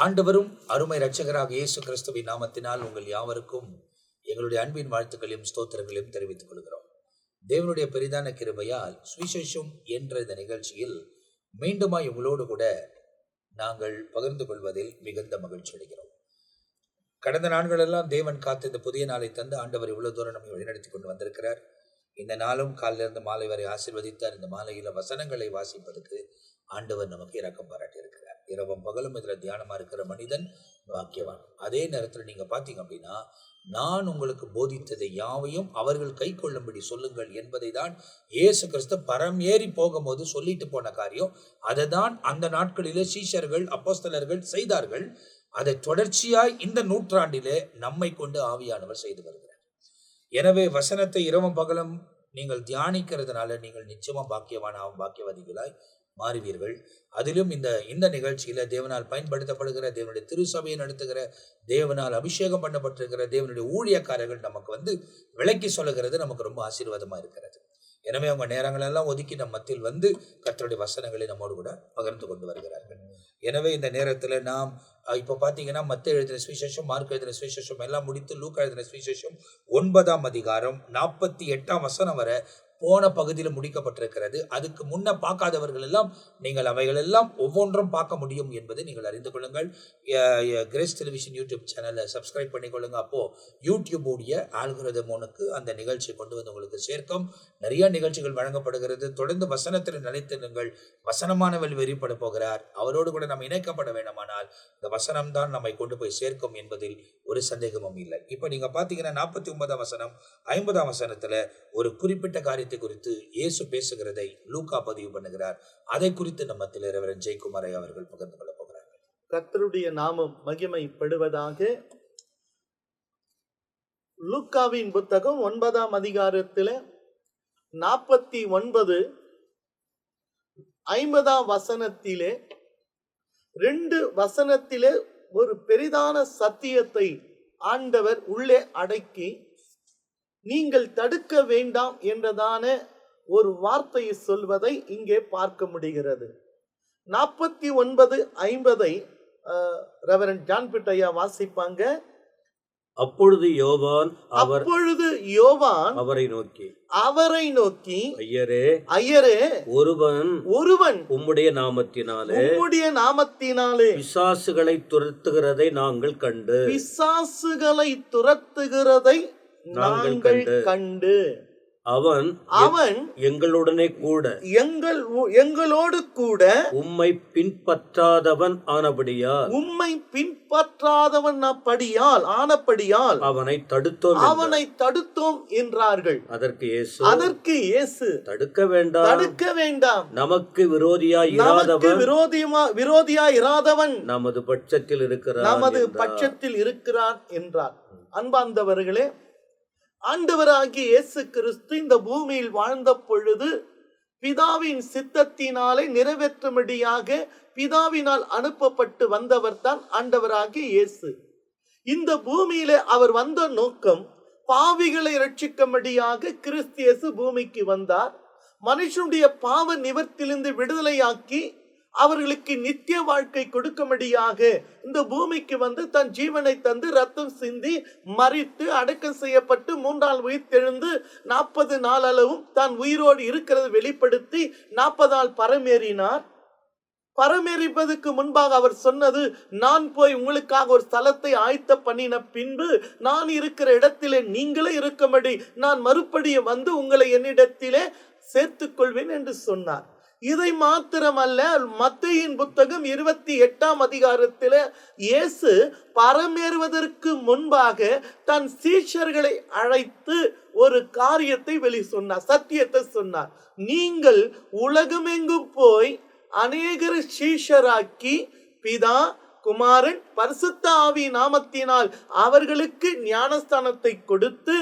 ஆண்டவரும் அருமை இரட்சகராக இயேசு கிறிஸ்துவின் நாமத்தினால் உங்கள் யாவருக்கும் எங்களுடைய அன்பின் வாழ்த்துக்களையும் ஸ்தோத்திரங்களையும் தெரிவித்துக் கொள்கிறோம். தேவனுடைய பெரிதான கிருபையால் சுவிசேஷம் என்ற இந்த நிகழ்ச்சியில் மீண்டுமாய் உங்களோடு கூட நாங்கள் பகிர்ந்து கொள்வதில் மிகுந்த மகிழ்ச்சி அடைகிறோம். கடந்த நாட்களெல்லாம் தேவன் காத்து இந்த புதிய நாளை தந்து ஆண்டவர் இவ்வளவு தூரம் நம்மை வழிநடத்தி கொண்டு வந்திருக்கிறார். இந்த நாளும் காலையிலிருந்து மாலை வரை ஆசீர்வதித்தார். இந்த மாலையில வசனங்களை வாசிப்பதற்கு ஆண்டவர் நமக்கு இரக்கம் பாராட்டி இருக்கிறார். இரவும் பகலும் இதுல தியானமா இருக்கிற மனிதன் பாக்கியவான். அதே நேரத்தில் நீங்க பாத்தீங்க அப்படின்னா, நான் உங்களுக்கு போதித்ததை யாவையும் அவர்கள் கை கொள்ளும்படி சொல்லுங்கள் என்பதை தான் இயேசு கிறிஸ்து பரம் ஏறி போகும்போது சொல்லிட்டு போன காரியம். அதை தான் அந்த நாட்களிலே சீஷர்கள் அப்போஸ்தலர்கள் செய்தார்கள். அதை தொடர்ச்சியாய் இந்த நூற்றாண்டிலே நம்மை கொண்டு ஆவியானவர் செய்து வருகிறார். எனவே வசனத்தை இரவும் பகலும் நீங்கள் தியானிக்கிறதுனால நீங்கள் நிச்சயமா பாக்கியவாதிகளாய் மாறுவீர்கள். அதிலும் இந்த நிகழ்ச்சியில தேவனால் பயன்படுத்தப்படுகிற, தேவனுடைய திருசபையை நடத்துகிற, தேவனால் அபிஷேகம் பண்ணப்பட்டிருக்கிற தேவனுடைய ஊழியக்காரர்கள் நமக்கு விளக்கி சொல்லுகிறது நமக்கு ரொம்ப ஆசீர்வாதமா இருக்கிறது. எனவே அவங்க நேரங்கள் எல்லாம் ஒதுக்கி நம் மத்தியில் கர்த்தருடைய வசனங்களை நம்மோடு கூட பகிர்ந்து கொண்டு வருகிறார்கள். எனவே இந்த நேரத்துல நாம் இப்ப பாத்தீங்கன்னா மத்தேயு எழுதின சுவிசேஷம், மார்க்கு எழுதின சுவிசேஷம் எல்லாம் முடித்து லூக்கா எழுதின சுவிசேஷம் 9ஆம் அதிகாரம் 48ஆம் வசனம் வரை போன பகுதியில் முடிக்கப்பட்டிருக்கிறது. அதுக்கு முன்ன பார்க்காதவர்கள் எல்லாம் நீங்கள் அவைகள் எல்லாம் ஒவ்வொன்றும் பார்க்க முடியும் என்பதை நீங்கள் அறிந்து கொள்ளுங்கள். கிரேஸ் டெலிவிஷன் யூடியூப் சேனலை சப்ஸ்கிரைப் பண்ணிக்கொள்ளுங்க. அப்போ யூடியூப் உடைய ஆல்கரிதமுக்கு அந்த நிகழ்ச்சியை கொண்டு வந்து உங்களுக்கு சேர்க்கும். நிறைய நிகழ்ச்சிகள் வழங்கப்படுகிறது. தொடர்ந்து வசனத்தில் நிலைத்திருங்கள். வசனமானவர் வெளிப்பட போகிறார். அவரோடு கூட நாம் இணைக்கப்பட வேண்டுமானால் இந்த வசனம் தான் நம்மை கொண்டு போய் சேர்க்கும் என்பதில் ஒரு சந்தேகமும் இல்லை. இப்ப நீங்க பாத்தீங்கன்னா 49ஆம் வசனம் 50ஆம் வசனத்துல ஒரு குறிப்பிட்ட காரியத்தை குறித்து இயேசு பேசுகிறதை லூக்கா பதிவு பண்ணுகிறார். அதை குறித்து நம்ம ரெவரண்ட் ஜெயக்குமாரை அவர்கள் பகிர்ந்து கொள்ள போகிறார்கள். கர்த்தருடைய நாமம் மகிமைப்படுவதாக. லூக்காவின் புத்தகம் 9ஆம் அதிகாரத்தில் 49 50ஆம் வசனத்திலே 2 வசனத்திலே ஒரு பெரிதான சத்தியத்தை ஆண்டவர் உள்ளே அடக்கி நீங்கள் தடுக்க வேண்டாம் என்றதான ஒரு வார்த்தையை சொல்வதை இங்கே பார்க்க முடிகிறது. 49:50 ரெவரண்ட் ஜான் பிட்டையா வாசிப்பாங்க. அப்பொழுது யோவான் அவரை நோக்கி ஐயரே ஒருவன் உம்முடைய நாமத்தினாலே பிசாசுகளை துரத்துகிறதை நாங்கள் கண்டு அவன் எங்களோடு கூட உம்மை பின்பற்றாதவன் ஆனபடியால் அவனை தடுத்தோம் என்றார்கள். அதற்கு இயேசு தடுக்க வேண்டாம், நமக்கு விரோதியாய் இராதவன் நமது பட்சத்தில் இருக்கிறான் என்றார். அன்பார்ந்தவர்களே, ஆண்டவராகிய இயேசு கிறிஸ்து இந்த பூமியில் வாழ்ந்த பொழுது பிதாவின் சித்தத்தினாலே நிறைவேற்றும்படியாக பிதாவினால் அனுப்பப்பட்டு வந்தவர் தான் ஆண்டவராகிய இயேசு. இந்த பூமியிலே அவர் வந்த நோக்கம் பாவிகளை ரட்சிக்கும்படியாக கிறிஸ்து இயேசு பூமிக்கு வந்தார். மனுஷனுடைய பாவ நிவர்த்தியிலிருந்து விடுதலையாக்கி அவர்களுக்கு நித்திய வாழ்க்கை கொடுக்கும்படியாக இந்த பூமிக்கு தன் ஜீவனை தந்து ரத்தம் சிந்தி மரித்து அடக்கம் செய்யப்பட்டு 3 நாள் உயிர் தெழுந்து 40 நாள் அளவும் தான் உயிரோடு இருக்கிறது வெளிப்படுத்தி 40 நாள் பரமேறினார். பரமேறிப்பதற்கு முன்பாக அவர் சொன்னது, நான் போய் உங்களுக்காக ஒரு ஸ்தலத்தை ஆயத்த பண்ணின பின்பு நான் இருக்கிற இடத்திலே நீங்களே இருக்கும்படி நான் மறுபடியும் உங்களை என்னிடத்திலே சேர்த்துக் கொள்வேன் என்று சொன்னார். இதை மாத்திரமல்ல, மத்தேயின் புத்தகம் 28ஆம் அதிகாரத்தில் இயேசு பரமேறுவதற்கு முன்பாக தன் சீஷர்களை அழைத்து ஒரு காரியத்தை சத்தியத்தை சொன்னார். நீங்கள் உலகமெங்கும் போய் அநேகர் சீஷராக்கி பிதா, குமாரன், பரிசுத்த ஆவி நாமத்தினால் அவர்களுக்கு ஞானஸ்தானத்தை கொடுத்து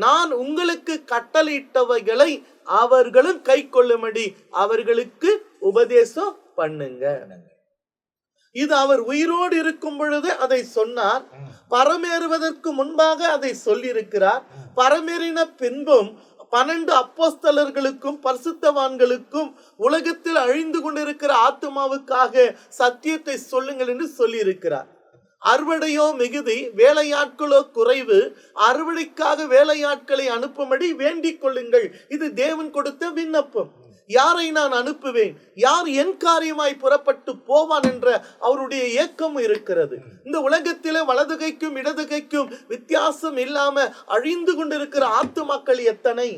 நான் உங்களுக்கு கட்டளையிட்டவைகளை அவர்களும் கை கொள்ளும்படி அவர்களுக்கு உபதேசம் பண்ணுங்க. இது அவர் உயிரோடு இருக்கும் பொழுது அதை சொன்னார். பரமேறுவதற்கு முன்பாக அதை சொல்லியிருக்கிறார். பரமேறின பின்பும் 12 அப்போஸ்தலர்களுக்கும் பரிசுத்தவான்களுக்கும் உலகத்தில் அழிந்து கொண்டிருக்கிற ஆத்துமாவுக்காக சத்தியத்தை சொல்லுங்கள் என்று சொல்லி இருக்கிறார். அறுவடையோ மிகுதி, வேலையாட்களோ குறைவு. அறுவடைக்காக வேலையாட்களை அனுப்பும்படி வேண்டிக் கொள்ளுங்கள். இது தேவன் கொடுத்த விண்ணப்பம். யாரை நான் அனுப்புவேன், யார் என் காரியமாய் புறப்பட்டு போவான் என்ற அவருடைய ஏக்கம் இருக்கிறது. இந்த உலகத்திலே வலதுகைக்கும் இடதுகைக்கும் வித்தியாசம் இல்லாம அழிந்து கொண்டிருக்கிற ஆத்துமாக்கள் எத்தனை.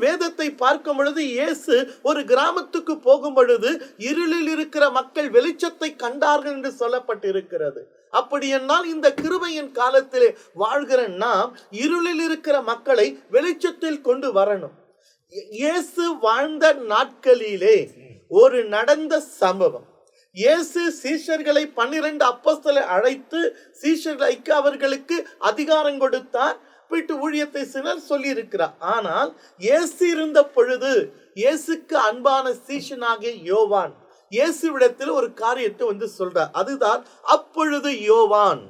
வேதத்தை பார்க்கும் பொழுது இயேசு ஒரு கிராமத்துக்கு போகும் பொழுது இருளில் இருக்கிற மக்கள் வெளிச்சத்தை கண்டார்கள் என்று சொல்லப்பட்டிருக்கிறது. அப்படி என்னால் இந்த கிருபையின் காலத்திலே வாழ்கிற நாம் இருளில் இருக்கிற மக்களை வெளிச்சத்தில் கொண்டு வரணும். இயேசு வாழ்ந்த நாட்களிலே ஒரு நடந்த சம்பவம். இயேசு சீஷர்களை 12 அப்போஸ்தலரை அழைத்து சீஷர்களுக்கு அவர்களுக்கு அதிகாரம் கொடுத்தார். போயிட்டு ஊழியத்தை சிலர் சொல்லி இருக்கிறார். ஆனால் இயேசு இருந்த பொழுது இயேசுக்கு அன்பான சீஷனாகிய யோவான் இயேசுவிடத்தில் ஒரு காரியத்தை சொல்றார். அதுதான், அப்பொழுது யோவான்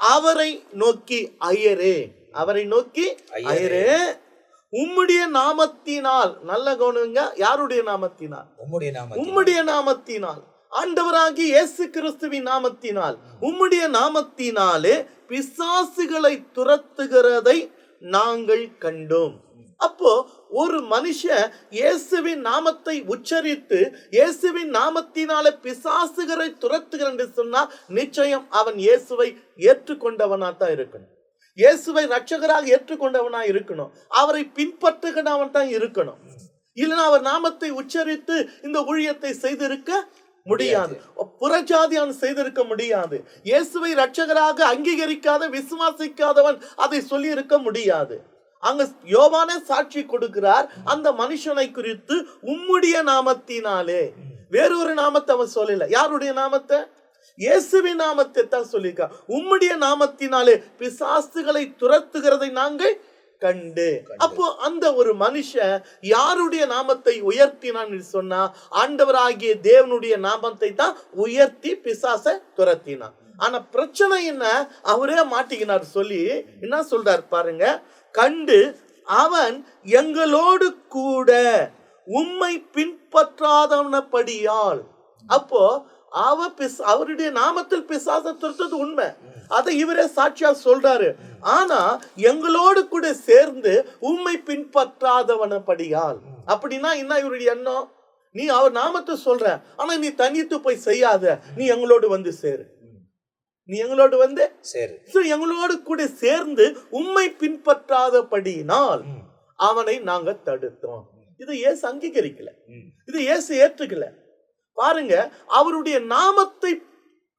அவரை நோக்கி ஐயரே, அவரை நோக்கி ஐயரே, உம்முடைய நாமத்தினால், நல்ல கவனிங்க, யாருடைய நாமத்தினால்? உம்முடைய நாமத்தினால், ஆண்டவராகிய இயேசு கிறிஸ்துவின் நாமத்தினால், உம்முடைய நாமத்தினாலே பிசாசுகளை துரத்துகிறதை நாங்கள் கண்டோம். அப்போ ஒரு மனுஷன் இயேசுவின் நாமத்தை உச்சரித்து இயேசுவின் நாமத்தினாலே பிசாசுகளை துரத்துகிறான் என்று சொன்னா நிச்சயம் அவன் இயேசுவை ஏற்றுக்கொண்டவனா தான் இருக்கணும். இயேசுவை ரட்சகராக ஏற்றுக்கொண்டவனா இருக்கணும். அவரை பின்பற்றுகிறவன் தான் இருக்கணும். இல்லைன்னா அவர் நாமத்தை உச்சரித்து இந்த ஊழியத்தை செய்திருக்க முடியாது. புறஜாதியான் செய்திருக்க முடியாது. இயேசுவை ரட்சகராக அங்கீகரிக்காத விசுவாசிக்காதவன் அதை சொல்லி இருக்க முடியாது. அங்க யோவானே சாட்சி கொடுக்கிறார் அந்த மனுஷனை குறித்து, உம்முடைய நாமத்தினாலே. வேறொரு நாமத்தை அவன் சொல்லல. யாருடைய நாமத்தை? இயேசுவின் நாமத்தை தான் சொல்லியிருக்கார். உம்முடைய நாமத்தினாலே பிசாசுகளை துரத்துகிறதை நாங்கள் கண்டு. அப்போ அந்த ஒரு மனுஷன் யாருடைய நாமத்தை உயர்த்தினான் சொன்னா, ஆண்டவராகிய தேவனுடைய நாமத்தை தான் உயர்த்தி பிசாசை துரத்தினான். ஆனா பிரச்சனை என்ன, அவரே மாட்டிக்கினார். சொல்லி என்ன சொல்றார் பாருங்க, கண்டு அவன் எங்களோடு கூட உம்மை பின்பற்றாதவனபடியால். அப்போ அவருடைய நாமத்தில் பிசாசை துரத்துறது உண்மை, அதை இவரே சாட்சியா சொல்றாரு. ஆனா எங்களோடு கூட சேர்ந்து உம்மை பின்பற்றாதவனபடியால். அப்படின்னா என்ன இவருடைய எண்ணம்? நீ அவர் நாமத்தை சொல்ற, ஆனா நீ தனித்து போய் செய்யாத, நீ எங்களோடு வந்து சேரு, நீ எங்களோடு வந்து சேரு. எங்களோடு கூட சேர்ந்து உம்மை பின்பற்றாதபடியினால் அவனை நாங்க தடுத்தோம். இது இயேசு அங்கீகரிக்கல, இது இயேசு ஏற்றுக்கல. பாருங்க, அவருடைய நாமத்தை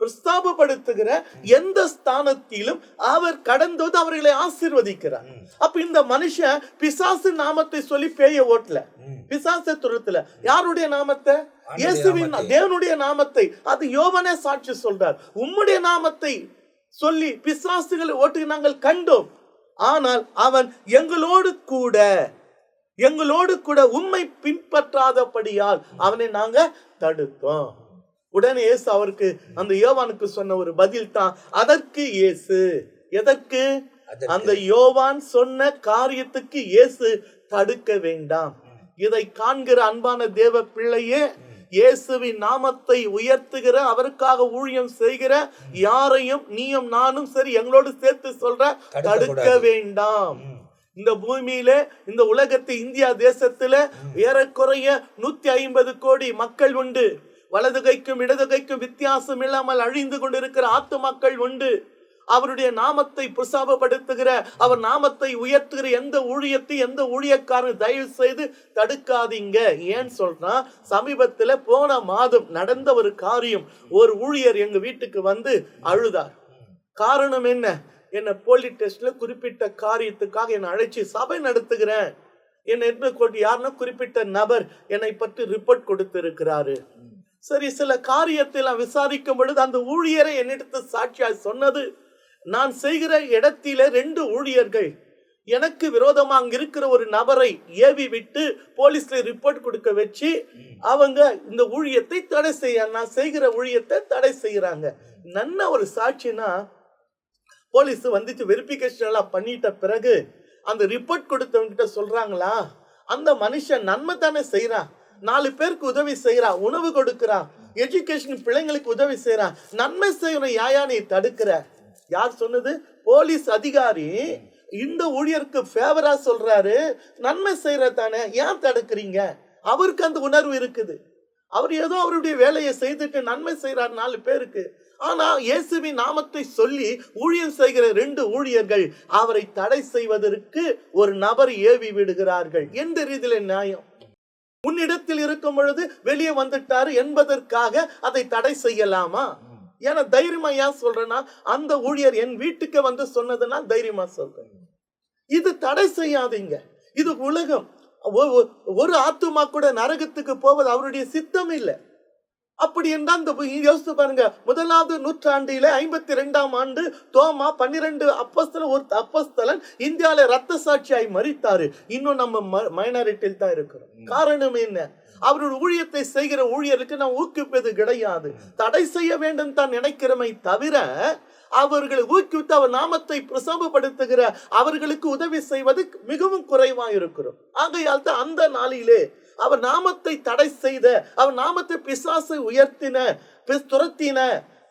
பிரஸ்தாபப்படுத்துகிற எந்த ஸ்தானத்திலும் அவர் கடந்து அவர்களை ஆசீர்வதிக்கிறார். அப்ப இந்த மனுஷன் பிசாசு நாமத்தை சொல்லி பேய ஓட்டல, பிசாசை துரத்துல. யாருடைய நாமத்தை? இயேசுவின் தேவனுடைய நாமத்தை. அது யோவானே சாட்சி சொல்றார். உம்முடைய நாமத்தை சொல்லி பிசாசுகளை ஓட்டு நாங்கள் கண்டோம். ஆனால் அவன் எங்களோடு கூட உம்மை பின்பற்றாதபடியால் அவனை நாங்க தடுத்தோம். உடனே இயேசு அவருக்கு அந்த யோவானுக்கு சொன்ன ஒரு பதில் தான். அதற்கு இயேசு, எதற்கு? அந்த யோவான் சொன்ன காரியத்துக்கு இயேசு தடுக்க வேண்டாம். இதை காண்கிற அன்பான தேவ பிள்ளையே, இயேசுவின் நாமத்தை உயர்த்துகிற, அவருக்காக ஊழியம் செய்கிற யாரையும் நீயும் நானும் சரி எங்களோடு சேர்த்து சொல்ற, தடுக்க வேண்டாம். இந்த பூமியில, இந்த உலகத்து இந்தியா தேசத்துல ஏறக்குறைய 150 கோடி மக்கள் உண்டு. வலதுகைக்கும் இடதுகைக்கும் வித்தியாசம் இல்லாமல் அழிந்து கொண்டிருக்கிற ஆத்துமாக்கள் உண்டு. அவருடைய நாமத்தை பிரசாபப்படுத்துகிற, அவர் நாமத்தை உயர்த்துகிற எந்த ஊழியத்தை எந்த ஊழியக்காரன் தயவு செய்து தடுக்காதீங்க. ஏன் சொல்றா, சமீபத்துல போன மாதம் நடந்த ஒரு காரியம். ஒரு ஊழியர் எங்க வீட்டுக்கு வந்து அழுதார். காரணம் என்ன? என்ன போலீஸ் டெஸ்ட்ல குறிப்பிட்ட காரியத்துக்காக என்னை அழைச்சி சபை நடத்துகிறேன், என்னை யாருன்னா குறிப்பிட்ட நபர் என்னை பற்றி ரிப்போர்ட் கொடுத்து இருக்கிறாரு. சரி, சில காரியத்தை நான் விசாரிக்கும் பொழுது அந்த ஊழியரை என்னிடத்து சாட்சியாய் சொன்னது, நான் செய்கிற இடத்தில 2 ஊழியர்கள் எனக்கு விரோதமா அங்க இருக்கிற ஒரு நபரை ஏவி விட்டு போலீஸ்ல ரிப்போர்ட் கொடுக்க வச்சு அவங்க இந்த ஊழியத்தை தடை செய்ய, நான் செய்கிற ஊழியத்தை தடை செய்யறாங்க. நல்ல ஒரு சாட்சினா, போலீஸ் வந்துச்சு வெரிஃபிகேஷன் எல்லாம் பண்ணிட்ட பிறகு அந்த ரிப்போர்ட் கொடுத்தவங்க கிட்ட சொல்றாங்களா, அந்த மனுஷன் நன்மை தானே செய்யறான், 4 பேருக்கு உதவி செய்யறான், உணவு கொடுக்கறான், எஜுகேஷன் பிள்ளைங்களுக்கு உதவி செய்யறான், நன்மை செய்யணும், யாயா நீ தடுக்கிற? யார் சொன்னது? போலீஸ் அதிகாரி இந்த ஊழியருக்கு ஃபேவரா சொல்றாரு, நன்மை செய்யற தானே, ஏன் தடுக்கிறீங்க? அவருக்கு அந்த உணர்வு இருக்குது. அவர் ஏதோ அவருடைய வேலையை செய்துட்டு நன்மை செய்யறார் 4 பேருக்கு. ஆனா இயேசுவின் நாமத்தை சொல்லி ஊழியம் செய்கிற 2 ஊழியர்கள் அவரை தடை செய்வதற்கு ஒரு நபர் ஏவி விடுகிறார்கள். எந்த ரீதியில நியாயம்? உன்னிடத்தில் இருக்கும் பொழுது வெளியே வந்துட்டாரு என்பதற்காக அதை தடை செய்யலாமா? ஏன்னா தைரியமா ஏன் சொல்றேன்னா, அந்த ஊழியர் என் வீட்டுக்கு வந்து சொன்னதுன்னா தைரியமா சொல்றேன். இது தடை செய்யாதீங்க. இது உலகம். ஒரு ஆத்துமா கூட நரகத்துக்கு போவது அவருடைய சித்தம் இல்லை. அப்படி என்றால் இந்த யோசித்து பாருங்க, 1வது நூற்றாண்டில 52ஆம் ஆண்டு தோமா 12 ஒரு அப்போஸ்தலன் இந்தியாவில ரத்த சாட்சியாய் மரித்தாரு. இன்னும் நம்ம மைனாரிட்டியில் தான் இருக்கிறோம். காரணம் என்ன? அவருடைய ஊழியத்தை செய்கிற ஊழியருக்கு நாம் ஊக்குவிப்பது கிடையாது, தடை செய்ய வேண்டும் தான் நினைக்கிறமை தவிர, அவர்களை ஊக்குவித்து அவர் நாமத்தை பிரசவப்படுத்துகிற அவர்களுக்கு உதவி செய்வது மிகவும் குறைவா இருக்கிறோம். ஆகையால் தான் அந்த நாளிலே அவர் நாமத்தை தடை செய்த, அவர் நாமத்தை பிசாசை உயர்த்தின, துரத்தின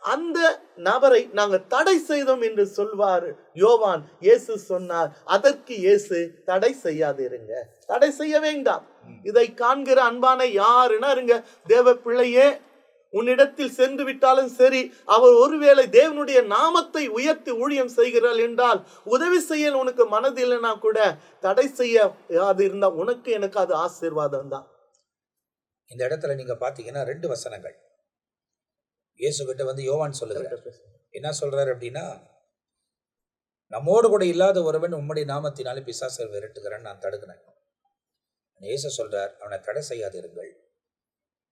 அந்த நபரை நாங்கள் தடை செய்தோம் என்று சொல்வார் யோவான். இயேசு சொன்னார், அதற்கு இயேசு தடை செய்யாதிருங்க, தடை செய்ய வேண்டாம். இதை காண்கிற அன்பான யாருன்னா இருங்க, தேவ பிள்ளையே, உன்னிடத்தில் சென்று விட்டாலும் சரி, அவர் ஒருவேளை தேவனுடைய நாமத்தை உயர்த்தி ஊழியம் செய்கிறாள் என்றால், உதவி செய்ய உனக்கு மனதில்லைன்னா கூட தடை செய்ய அது இருந்தா உனக்கு எனக்கு அது ஆசீர்வாதம் தான். இந்த இடத்துல நீங்க பாத்தீங்கன்னா 2 வசனங்கள் இயேசு கிட்ட வந்து யோவான் சொல்லுகிறார். என்ன சொல்றாரு அப்படின்னா, நம்மோடு கூட இல்லாத ஒருவன் உம்முடைய நாமத்தினாலே பிசாசை விரட்டுகிறான், நான் தடுக்கிறேன். இயேசு சொல்றார், அவனை தடை செய்யாதிருங்கள்.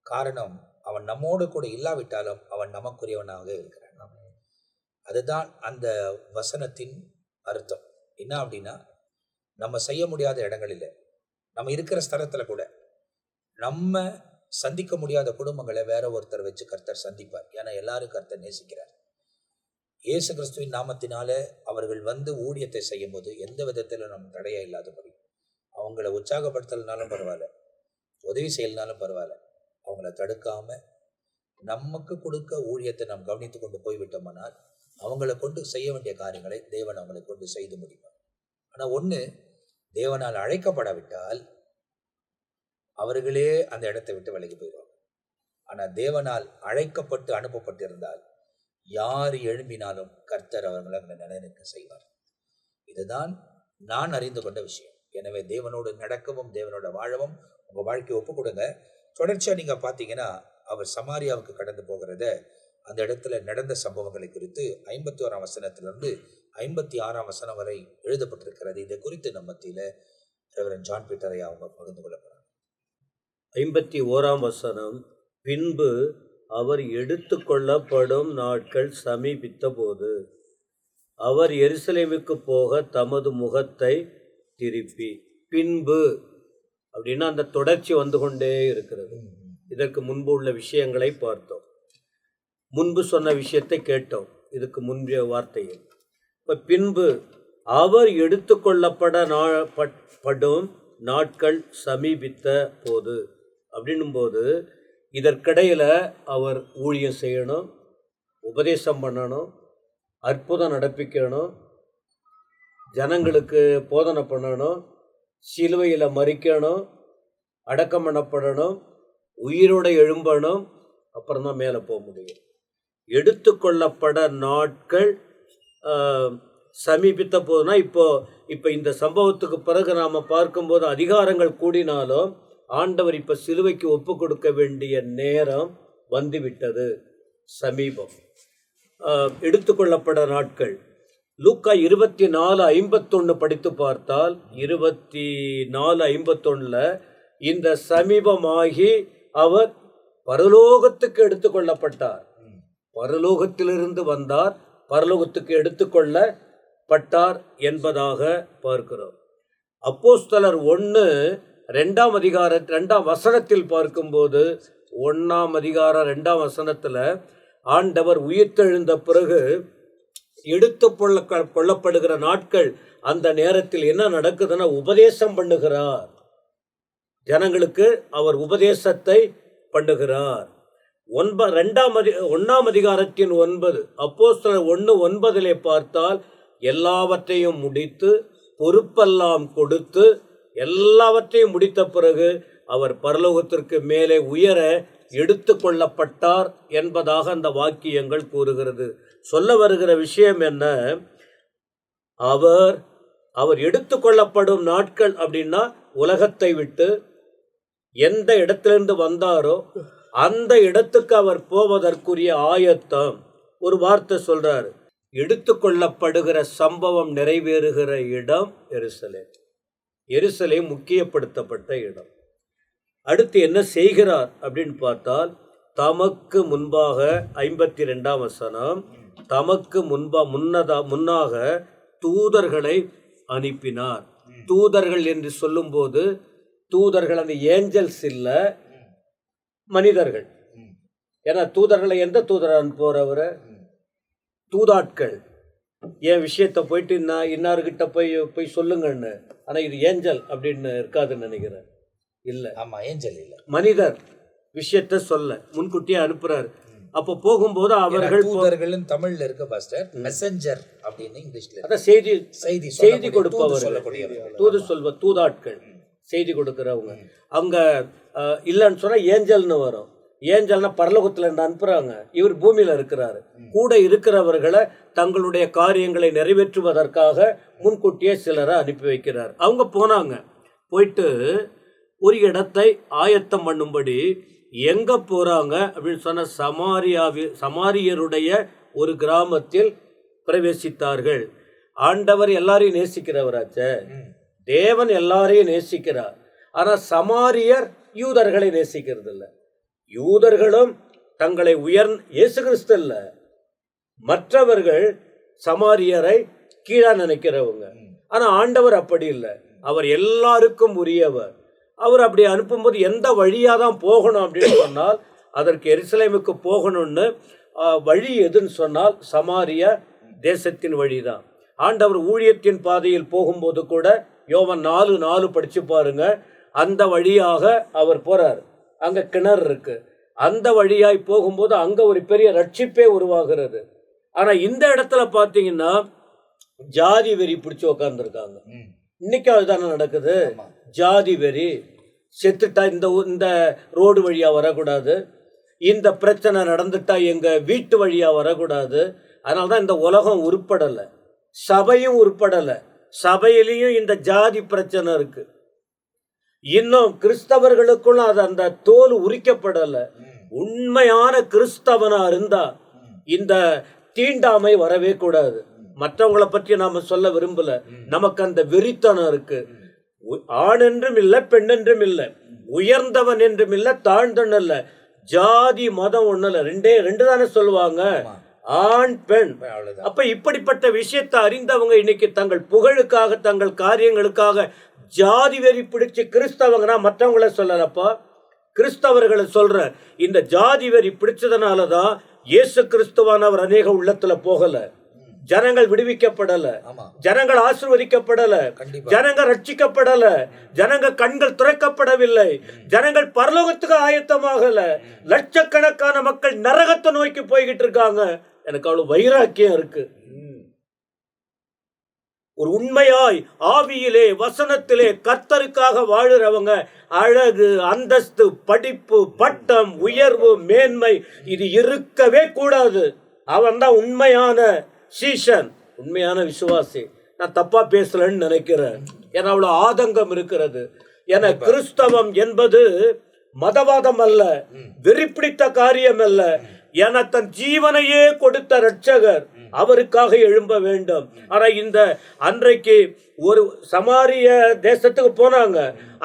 காரணம், அவன் நம்மோடு கூட இல்லாவிட்டாலும் அவன் நமக்குரியவனாக இருக்கிறான். அதுதான் அந்த வசனத்தின் அர்த்தம். என்ன அப்படின்னா, நம்ம செய்ய முடியாத இடங்களில், நம்ம இருக்கிற ஸ்தலத்துல கூட நம்ம சந்திக்க முடியாத குடும்பங்களை வேற ஒருத்தர் வச்சு கர்த்தர் சந்திப்பார். ஏன்னா எல்லாரும் கர்த்தர் நேசிக்கிறார். இயேசு கிறிஸ்துவின் நாமத்தினால அவர்கள் வந்து ஊழியத்தை செய்யும் போது எந்த விதத்திலும் நம்ம தடையா இல்லாதபடி, அவங்கள உற்சாகப்படுத்தலனாலும் பரவாயில்ல, உதவி செய்யலனாலும் பரவாயில்ல, அவங்கள தடுக்காம நமக்கு கொடுக்க ஊழியத்தை நாம் கவனித்து கொண்டு போய்விட்டோம்னால் அவங்களை கொண்டு செய்ய வேண்டிய காரியங்களை தேவன் அவங்களை கொண்டு செய்து முடிப்பார். ஆனா ஒண்ணு, தேவனால் அழைக்கப்படாவிட்டால் அவர்களே அந்த இடத்தை விட்டு விலகி போயிடுவாங்க. ஆனா தேவனால் அழைக்கப்பட்டு அனுப்பப்பட்டிருந்தால் யார் எழும்பினாலும் கர்த்தர் அவர்களை நிலைநிற்க செய்வார். இதுதான் நான் அறிந்து கொண்ட விஷயம். எனவே தேவனோடு நடக்கவும் தேவனோட வாழவும் உங்க வாழ்க்கையை ஒப்பு கொடுங்க. தொடர்ச்சியா நீங்க பாத்தீங்கன்னா, அவர் சமாரியாவுக்கு கடந்து போகிறத, அந்த இடத்துல நடந்த சம்பவங்களை குறித்து 51ஆம் வசனத்திலிருந்து 56ஆம் வசனம் வரை எழுதப்பட்டிருக்கிறது. இதை குறித்து நம்ம மத்தியில ரெவரண்ட் ஜான் பீட்டர் ஐயா அவங்க பகிர்ந்து கொள்ளப்படுறாங்க. 51ஆம் வசனம், பின்பு அவர் எடுத்து கொள்ளப்படும் நாட்கள் சமீபித்த போது அவர் எருசலேமுக்கு போக தமது முகத்தை திருப்பி. பின்பு அப்படின்னா அந்த தொடர்ச்சி வந்து கொண்டே இருக்கிறது. இதற்கு முன்பு உள்ள விஷயங்களை பார்த்தோம், முன்பு சொன்ன விஷயத்தை கேட்டோம், இதுக்கு முன்பே வார்த்தையில். இப்போ பின்பு அவர் எடுத்து கொள்ளப்படும் நாட்கள் சமீபித்த போது அப்படின்னும் போது, இதற்கிடையில் அவர் ஊழியம் செய்யணும், உபதேசம் பண்ணணும், அற்புதம் நடப்பிக்கணும், ஜனங்களுக்கு போதனை பண்ணணும், சிலுவையில் மரிக்கணும், அடக்கம் பண்ணப்படணும், உயிரோட எழும்பணும், அப்புறம் தான் மேலே போக முடியும். எடுத்துக்கொள்ளப்பட நாட்கள் சமீபித்த போதுனா, இப்போ இந்த சம்பவத்துக்கு பிறகு நாம் பார்க்கும்போது அதிகாரங்கள் கூடினாலும் ஆண்டவர் இப்போ சிலுவைக்கு ஒப்பு கொடுக்க வேண்டிய நேரம் வந்துவிட்டது, சமீபம். எடுத்துக்கொள்ளப்பட நாட்கள் லூக்கா 24:51 படித்து பார்த்தால், 24:51 இந்த சமீபமாகி அவர் பரலோகத்துக்கு எடுத்துக்கொள்ளப்பட்டார். பரலோகத்திலிருந்து வந்தார், பரலோகத்துக்கு எடுத்துக்கொள்ளப்பட்டார் என்பதாக பார்க்கிறோம். அப்போஸ்தலர் 1:2 அதிகாரம் 2ஆம் வசனத்தில் பார்க்கும்போது, 1ஆம் அதிகாரம் 2ஆம் வசனத்தில் ஆண்டவர் உயிர்த்தெழுந்த பிறகு எடுத்து கொள்ளப்படுகிற நாட்கள். அந்த நேரத்தில் என்ன நடக்குதுன்னா உபதேசம் பண்ணுகிறார் ஜனங்களுக்கு. அவர் உபதேசத்தை பண்ணுகிறார். 1ஆம் அதிகாரத்தின் 9 அப்போஸ்தலர் 1:9 பார்த்தால் எல்லாவற்றையும் முடித்து பொறுப்பெல்லாம் கொடுத்து எல்லாவற்றையும் முடித்த பிறகு அவர் பரலோகத்திற்கு மேலே உயர எடுத்து கொள்ளப்பட்டார் என்பதாக அந்த வாக்கியங்கள் கூறுகிறது. சொல்ல வருகிற விஷயம் என்ன? அவர் எடுத்து கொள்ளப்படும் நாட்கள் அப்படின்னா உலகத்தை விட்டு எந்த இடத்திலிருந்து வந்தாரோ அந்த இடத்துக்கு அவர் போவதற்குரிய ஆயத்தம். ஒரு வார்த்தை சொல்றாரு, எடுத்து கொள்ளப்படுகிற சம்பவம் நிறைவேறுகிற இடம் எருசலேம். எருசலேம் முக்கியப்படுத்தப்பட்ட இடம். அடுத்து என்ன செய்கிறார் அப்படின்னு பார்த்தால், தமக்கு முன்பாக 52ஆம் வசனம், தமக்கு முன்னாக தூதர்களை அனுப்பினார். தூதர்கள் என்று சொல்லும்போது தூதர்கள் அந்த ஏஞ்சல்ஸ் இல்லை, மனிதர்கள். ஏன்னா தூதர்களை எந்த தூதர் அனுப்புறவரை? தூதாட்கள். என் விஷயத்தை போயிட்டு இன்னார்கிட்ட போய் சொல்லுங்கன்னு. ஆனால் இது ஏஞ்சல் அப்படின்னு இருக்காதுன்னு நினைக்கிறேன். இல்லை, ஆமாம், ஏஞ்சல் இல்லை, மனிதர் விஷயத்தை சொல்ல முன்கூட்டியே அனுப்புறாரு. அப்போ போகும்போது அவர்கள் தூதர்கள் தமிழ்ல இருக்க பாஸ்டர், மெசஞ்சர் அப்படின்னு இங்கிலீஷ்ல. அதான் செய்தி கொடுப்பவர், தூதாட்கள், செய்தி கொடுக்கிறவங்க. அங்க இல்லைன்னு சொன்னா ஏஞ்சல்னு வரும். ஏஞ்சல்னா பரலோகத்துல இருந்து அனுப்புறாங்க. இவர் பூமியில இருக்கிறாரு. கூட இருக்கிறவர்களை தங்களுடைய காரியங்களை நிறைவேற்றுவதற்காக முன்கூட்டியே சிலரை அனுப்பி வைக்கிறார். அவங்க போனாங்க. போயிட்டு ஒரு இடத்தை ஆயத்தம் பண்ணும்படி எங்க போறாங்க அப்படின்னு சொன்ன சமாரியருடைய ஒரு கிராமத்தில் பிரவேசித்தார்கள். ஆண்டவர் எல்லாரையும் நேசிக்கிறவராச்ச, தேவன் எல்லாரையும் நேசிக்கிறார். ஆனா சமாரியர் யூதர்களை நேசிக்கிறது இல்லை. யூதர்களும் தங்களை இயேசு கிறிஸ்து இல்ல, மற்றவர்கள் சமாரியரை கீழா நினைக்கிறவங்க. ஆனா ஆண்டவர் அப்படி இல்லை, அவர் எல்லாருக்கும் உரியவர். அவர் அப்படி அனுப்பும்போது எந்த வழியாக தான் போகணும் அப்படின்னு சொன்னால், அதற்கு எருசலேமுக்கு போகணும்னு வழி எதுன்னு சொன்னால் சமாரிய தேசத்தின் வழி தான். ஆண்டவர் ஊழியத்தின் பாதையில் போகும்போது கூட யோவான் 4:4 படிச்சு பாருங்க, அந்த வழியாக அவர் போறார். அங்கே கிணறு இருக்கு. அந்த வழியாய் போகும்போது அங்கே ஒரு பெரிய ரட்சிப்பே உருவாகிறது. ஆனால் இந்த இடத்துல பார்த்தீங்கன்னா ஜாதி வெறி பிடிச்சி உக்காந்துருக்காங்க. இன்னைக்கு அதுதானே நடக்குது. ஜாதி வெறி. செத்துட்டா இந்த ரோடு வழியாக வரக்கூடாது, இந்த பிரச்சனை நடந்துட்டா எங்கள் வீட்டு வழியாக வரக்கூடாது. அதனால தான் இந்த உலகம் உருப்படலை, சபையும் உருப்படலை. சபையிலையும் இந்த ஜாதி பிரச்சனை இருக்கு. இன்னும் கிறிஸ்தவர்களுக்குள்ள அது அந்த தோல் உரிக்கப்படலை. உண்மையான கிறிஸ்தவனா இருந்தா இந்த தீண்டாமை வரவே கூடாது. மற்றவங்களை பற்றி நாம சொல்ல விரும்பல. நமக்கு அந்த வெறித்தனம் இருக்கு. ஆண் என்றும் இல்லை, பெண் என்றும் இல்லை, உயர்ந்தவன் என்றும் இல்லை, தாழ்ந்தவன் இல்லை. ஜாதி மதம் ஒண்ணு இல்லை, ரெண்டு தானே சொல்லுவாங்க, ஆண் பெண். அப்ப இப்படிப்பட்ட விஷயத்தை அறிந்தவங்க இன்னைக்கு தங்கள் புகழுக்காக தங்கள் காரியங்களுக்காக ஜாதி வெறி பிடிச்சு கிறிஸ்தவங்கன்னா மற்றவங்கள சொல்லலப்பா, கிறிஸ்தவர்களை சொல்ற. இந்த ஜாதி வெறி பிடிச்சதுனாலதான் இயேசு கிறிஸ்துவானவர் அநேக உள்ளத்துல போகல, ஜனங்கள் விடுவிக்கப்படல, ஜனங்கள் ஆசீர்வதிக்கப்படல, ஜனங்கள் ரட்சிக்கப்படல, ஜனங்க கண்கள் திறக்கப்படவில்லை, ஜனங்கள் பரலோகத்துக்கு ஆயத்தமாகல. லட்சக்கணக்கான மக்கள் நரகத்தை நோக்கி போய்கிட்டு இருக்காங்க. எனக்கு அவ்வளவு வைராக்கியம் இருக்கு. ஒரு உண்மையாய் ஆவியிலே வசனத்திலே கர்த்தருக்காக வாழுறவங்க அழகு, அந்தஸ்து, படிப்பு, பட்டம், உயர்வு, மேன்மை இது இருக்கவே கூடாது. அவன் தான் உண்மையான சீஷன், உண்மையான விசுவாசி. நான் தப்பா பேசலன்னு நினைக்கிறேன். ஏன்னா அவ்வளவு ஆதங்கம் இருக்கிறது. என கிறிஸ்தவம் என்பது மதவாதம் அல்ல, வெறிப்பிடித்த காரியம் அல்ல. என தன் ஜீவனையே கொடுத்த ரட்சகர், அவருக்காக எழும்ப வேண்டும். ஆனா இந்த அன்றைக்கு ஒரு சமாரிய தேசத்துக்கு போனாங்க,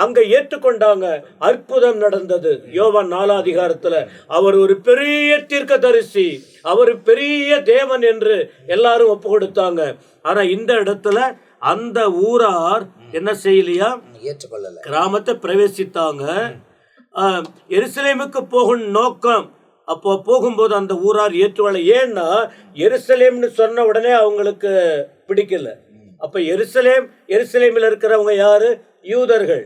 அங்க ஏற்றுக்கொண்டாங்க, அற்புதம் நடந்தது. யோவான் 4 அதிகாரத்துல அவர் ஒரு பெரிய தீர்க்கதரிசி, அவர் பெரிய தேவன் என்று எல்லாரும் ஒப்பு கொடுத்தாங்க. ஆனா இந்த இடத்துல அந்த ஊரார் என்ன செய்யலையா, ஏற்றுக்கொள்ளல. கிராமத்தை பிரவேசித்தாங்க. எருசலேமுக்கு போகும் நோக்கம் அப்போ போகும்போது அந்த ஊரார் ஏற்றுவாள். ஏன்னா எருசலேம்னு சொன்ன உடனே அவங்களுக்கு பிடிக்கல. அப்ப எருசலேமில் இருக்கிறவங்க யாரு? யூதர்கள்.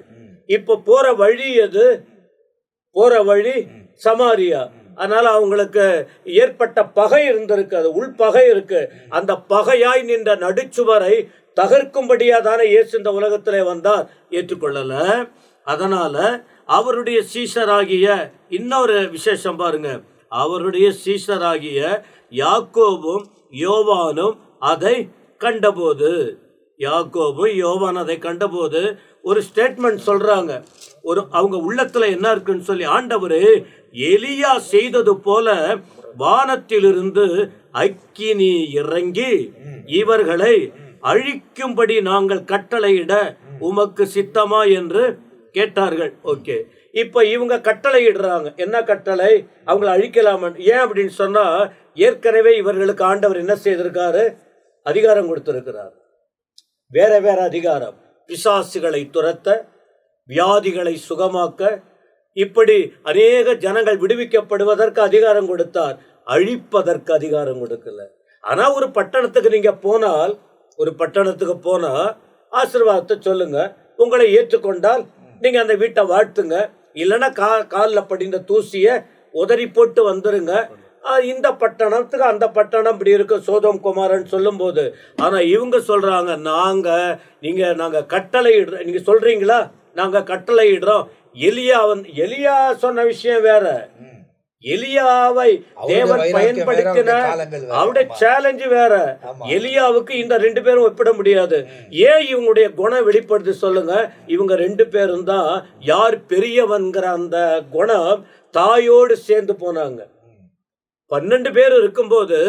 இப்ப போற வழி எது? போற வழி சமாரியா. அதனால அவங்களுக்கு ஏற்பட்ட பகை இருந்திருக்கு, அது உள்பகை இருக்கு. அந்த பகையாய் நின்ற நடுச்சுவரை தகர்க்கும்படியா தானே இயேசு இந்த உலகத்திலே வந்தார். ஏற்றுக்கொள்ளல. அதனால அவருடைய சீஷராகிய இன்னொரு விசேஷம் பாருங்க, அவருடைய சீஷராகிய யாக்கோபும் யோவானும் அதை கண்டபோது, யாக்கோபும் யோவான் அதை கண்டபோது ஒரு ஸ்டேட்மெண்ட் சொல்றாங்க. அவங்க உள்ளத்துல என்ன இருக்குன்னு சொல்லி, ஆண்டவரே, எலியா செய்தது போல வானத்திலிருந்து அக்கினி இறங்கி இவர்களை அழிக்கும்படி நாங்கள் கட்டளையிட உமக்கு சித்தமா என்று கேட்டார்கள். ஓகே, இப்ப இவங்க கட்டளையிடுறாங்க. என்ன கட்டளை? அவங்களை அழிக்கலாம. ஏன் அப்படின்னு சொன்னா, ஏற்கனவே இவர்களுக்கு ஆண்டவர் என்ன செய்திருக்காரு? அதிகாரம் கொடுத்திருக்கிறார். வேற வேற அதிகாரம். பிசாசுகளை துரத்த, வியாதிகளை சுகமாக்க, இப்படி அநேக ஜனங்கள் விடுவிக்கப்படுவதற்கு அதிகாரம் கொடுத்தார். அழிப்பதற்கு அதிகாரம் கொடுக்கல. ஆனா ஒரு பட்டணத்துக்கு நீங்க போனால், ஒரு பட்டணத்துக்கு போனா ஆசீர்வாதத்தை சொல்லுங்க. உங்களை ஏற்றுக்கொண்டால் நீங்க அந்த வீட்டை வாழ்த்துங்க. இல்லைன்னா காலில் படிந்த தூசிய உதறி போட்டு வந்துருங்க. இந்த பட்டணத்துக்கு அந்த பட்டணம் இப்படி இருக்கு, சோதோம் குமாரன் சொல்லும் போது. ஆனா இவங்க சொல்றாங்க, நாங்க கட்டளையிடுறோம். நீங்க சொல்றீங்களா? நாங்க கட்டளையிடுறோம். எலியா சொன்ன விஷயம் வேற. எலியாவை தேவன் பயன்படுத்தின அவருடைய சேலஞ்சு வேற. எலியாவுக்கு இந்த ரெண்டு பேரும் ஒப்பிட முடியாது. ஏன் இவங்களுடைய குணம் வெளிப்படுத்தி சொல்லுங்க. இவங்க ரெண்டு பேரும் தான் யார் பெரியவன்கிற அந்த குணம் தாயோடு சேர்ந்து போனாங்க. 12 பேர் இருக்கும்போது